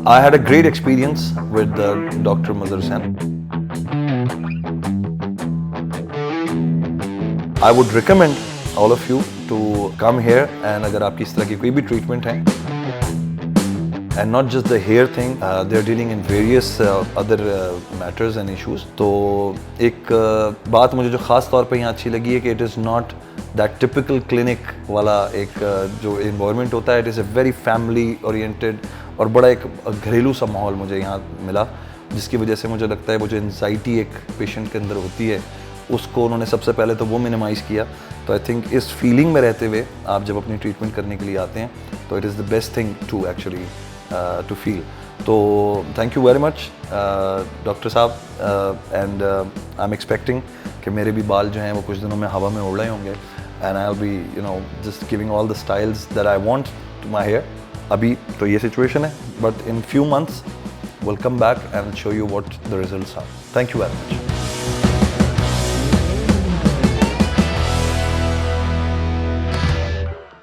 I had a great experience with Dr. Mazhar Hussain. I would recommend all of you to come here, and अगर आपकी इस तरह की कोई भी treatment है, and not just the hair thing, they're dealing in various other matters and issues. तो एक बात मुझे जो ख़ास तौर पे यहाँ अच्छी लगी है कि it is not that typical clinic वाला एक जो environment होता है, it is a very family oriented और बड़ा एक घरेलू सा माहौल मुझे यहाँ मिला, जिसकी वजह से मुझे लगता है वो जो एंजाइटी एक पेशेंट के अंदर होती है उसको उन्होंने सबसे पहले तो वो मिनिमाइज़ किया. तो आई थिंक इस फीलिंग में रहते हुए आप जब अपनी ट्रीटमेंट करने के लिए आते हैं तो it is the best thing to actually to feel. तो thank you very much doctor साहब, एंड आई एम एक्सपेक्टिंग कि मेरे भी बाल जो हैं वो कुछ दिनों में हवा में उड़ रहे होंगे, and I will be just giving all the styles that I want to my hair. अभी तो ये सिचुएशन है, but in few months we'll come back and show you what the results are. Thank you very much.